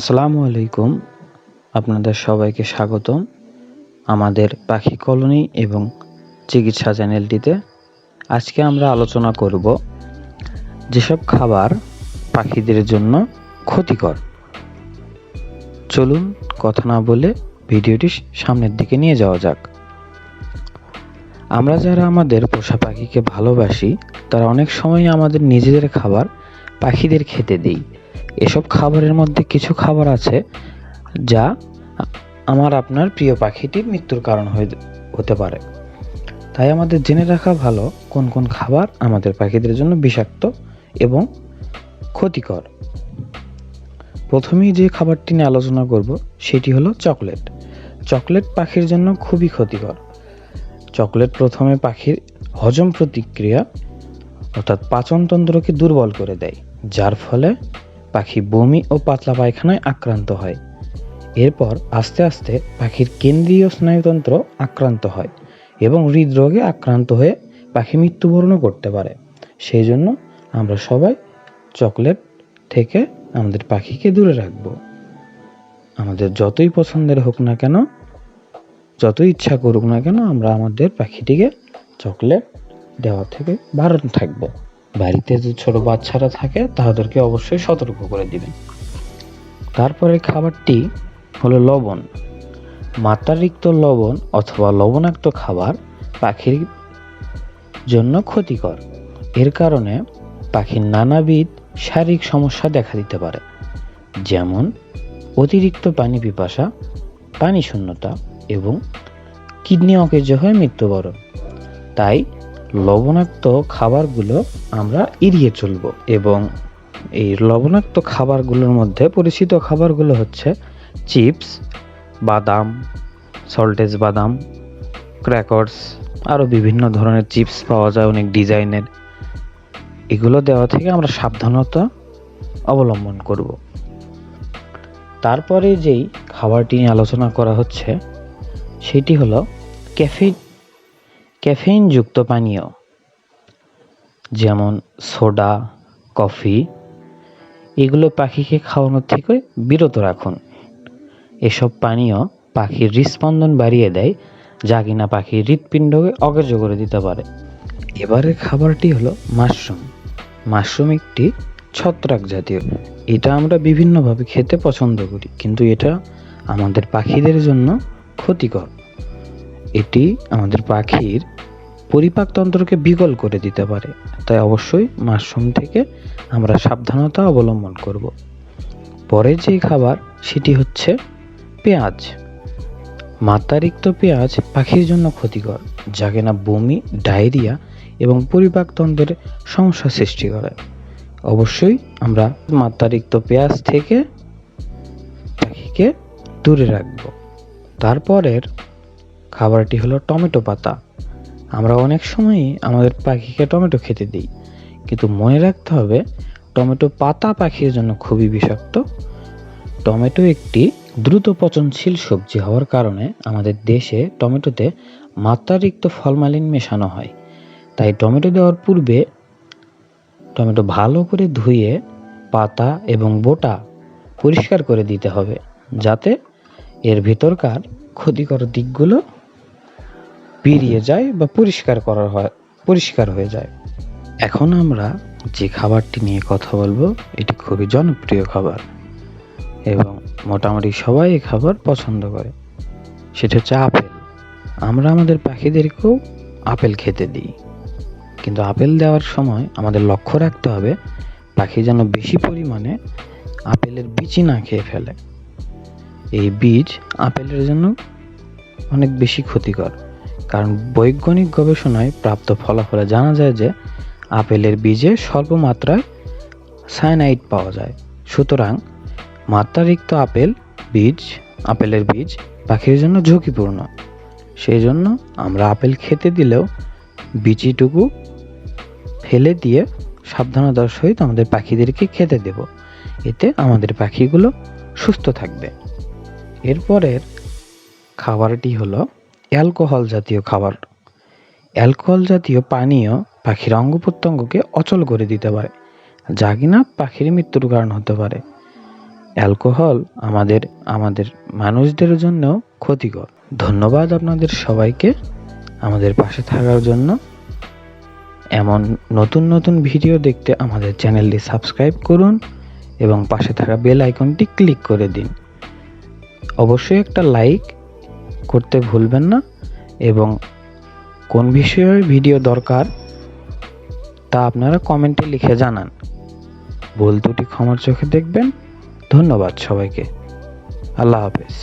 আসসালামু আলাইকুম। আপনাদের সবাইকে স্বাগতম আমাদের পাখি কলোনি এবং চিকিৎসা চ্যানেলটিতে। আজকে আমরা আলোচনা করব যেসব খাবার পাখিদের জন্য ক্ষতিকর। চলুন কথা না বলে ভিডিওটি সামনের দিকে নিয়ে যাওয়া যাক। আমরা যারা আমাদের পোষা পাখিকে ভালোবাসি তারা অনেক সময় আমাদের নিজেদের খাবার পাখিদের খেতে দিই। এসব খাবারের মধ্যে কিছু খাবার আছে যা আপনার প্রিয় পাখিটির মৃত্যুর কারণ হতে পারে। তাই আমাদের জেনে রাখা ভালো কোন কোন খাবার আমাদের পাখিদের জন্য বিষাক্ত এবং ক্ষতিকর। প্রথমেই যে খাবারটি নিয়ে আলোচনা করব সেটি হলো চকলেট। চকলেট পাখির জন্য খুবই ক্ষতিকর। চকলেট প্রথমে পাখির হজম প্রতিক্রিয়া অর্থাৎ পাচনতন্ত্রকে দুর্বল করে দেয়, যার ফলে পাখি বমি ও পাতলা পায়খানায় আক্রান্ত হয়। এরপর আস্তে আস্তে পাখির কেন্দ্রীয় স্নায়ুতন্ত্র আক্রান্ত হয় এবং হৃদরোগে আক্রান্ত হয়ে পাখি মৃত্যুবরণও করতে পারে। সেই জন্য আমরা সবাই চকলেট থেকে আমাদের পাখিকে দূরে রাখবো। আমাদের যতই পছন্দের হোক না কেন, যতই ইচ্ছা করুক না কেন, আমরা আমাদের পাখিটিকে চকলেট দেওয়া থেকে বারণ থাকবো। বাড়িতে যে ছোট বাচ্চারা থাকে তাদেরকে অবশ্যই সতর্ক করে দিবেন। তারপরে খাবারটি হলো লবণ। মাত্রাতিরিক্ত লবণ অথবা লবণাক্ত খাবার পাখির জন্য ক্ষতিকর। এর কারণে পাখির নানাবিধ শারীরিক সমস্যা দেখা দিতে পারে, যেমন অতিরিক্ত পানি পিপাসা, পানি শূন্যতা এবং কিডনি অকেজো হয়ে মৃত্যুবরণ। তাই লবণাক্ত খাবারগুলো আমরা এড়িয়ে চলব। এবং এই লবণাক্ত খাবারগুলোর মধ্যে পরিচিত খাবারগুলো হচ্ছে চিপস, বাদাম, সল্টেজ বাদাম, ক্র্যাকার্স, আরও বিভিন্ন ধরনের চিপস পাওয়া যায় অনেক ডিজাইনের। এগুলো দেওয়া থেকে আমরা সাবধানতা অবলম্বন করব। তারপরে যেই খাবারটি নিয়ে আলোচনা করা হচ্ছে সেটি হলো ক্যাফেইনযুক্ত পানীয়, যেমন সোডা, কফি। এগুলো পাখিকে খাওয়ানোর থেকে বিরত রাখুন। এসব পানীয় পাখির হৃদস্পন্দন বাড়িয়ে দেয়, যা কিনা পাখির হৃৎপিণ্ডকে অকেজো করে দিতে পারে। এবারের খাবারটি হলো মাশরুম। মাশরুম একটি ছত্রাক জাতীয়। এটা আমরা বিভিন্নভাবে খেতে পছন্দ করি, কিন্তু এটা আমাদের পাখিদের জন্য ক্ষতিকর। এটি আমাদের পাখির পরিপাকতন্ত্রকে বিকল করে দিতে পারে। তাই অবশ্যই মাশরুম থেকে আমরা সাবধানতা অবলম্বন করব। পরে যে খাবার সেটি হচ্ছে পেঁয়াজ। মাত্রাতিরিক্ত পেঁয়াজ পাখির জন্য ক্ষতিকর, যা কিনা বমি, ডায়রিয়া এবং পরিপাকতন্ত্রের সমস্যা সৃষ্টি করে। অবশ্যই আমরা মাত্রাতিরিক্ত পেঁয়াজ থেকে পাখিকে দূরে রাখব। তারপরের খাবারটি হলো টমেটো পাতা। আমরা অনেক সময়ই আমাদের পাখিকে টমেটো খেতে দিই, কিন্তু মনে রাখতে হবে টমেটো পাতা পাখির জন্য খুবই বিষাক্ত। টমেটো একটি দ্রুত পচনশীল সবজি হওয়ার কারণে আমাদের দেশে টমেটোতে মাত্রাতিরিক্ত ফরমালিন মেশানো হয়। তাই টমেটো দেওয়ার পূর্বে টমেটো ভালো করে ধুয়ে পাতা এবং বোটা পরিষ্কার করে দিতে হবে, যাতে এর ভিতরকার ক্ষতিকর দিকগুলো বেরিয়ে যায় বা পরিষ্কার হয়ে যায়। এখন আমরা যে খাবারটি নিয়ে কথা বলবো এটি খুবই জনপ্রিয় খাবার এবং মোটামুটি সবাই এই খাবার পছন্দ করে। সেটা হচ্ছে আপেল। আমরা আমাদের পাখিদেরকেও আপেল খেতে দিই, কিন্তু আপেল দেওয়ার সময় আমাদের লক্ষ্য রাখতে হবে পাখি যেন বেশি পরিমাণে আপেলের বীজই না খেয়ে ফেলে। এই বীজ আপেলের জন্য অনেক বেশি ক্ষতিকর, কারণ বৈজ্ঞানিক গবেষণায় প্রাপ্ত ফলাফলে জানা যায় যে আপেলের বীজে স্বল্প মাত্রায় সায়ানাইড পাওয়া যায়। সুতরাং মাত্রাতিরিক্ত আপেলের বীজ পাখির জন্য ঝুঁকিপূর্ণ। সেই জন্য আমরা আপেল খেতে দিলেও বীজটুকু ফেলে দিয়ে সাবধানতার সহিত আমাদের পাখিদেরকে খেতে দেব। এতে আমাদের পাখিগুলো সুস্থ থাকবে। এরপরের খাবারটি হলো অ্যালকোহল জাতীয় খাবার। অ্যালকোহল জাতীয় পানীয় পাখির অঙ্গ প্রত্যঙ্গকে অচল করে দিতে পারে, যা কিনা পাখির মৃত্যুর কারণ হতে পারে। অ্যালকোহল আমাদের আমাদের মানুষদের জন্য ক্ষতিকর। ধন্যবাদ আপনাদের সবাইকে আমাদের পাশে থাকার জন্য। এমন নতুন নতুন ভিডিও দেখতে আমাদের চ্যানেলটি সাবস্ক্রাইব করুন এবং পাশে থাকা বেল আইকনটি ক্লিক করে দিন। অবশ্যই একটা লাইক করতে ভুলবেন না এবং কোন বিষয়ে ভিডিও দরকার তা আপনারা কমেন্টে লিখে জানান। ভুল ত্রুটি ক্ষমার চোখে দেখবেন। ধন্যবাদ সবাইকে। আল্লাহ হাফেজ।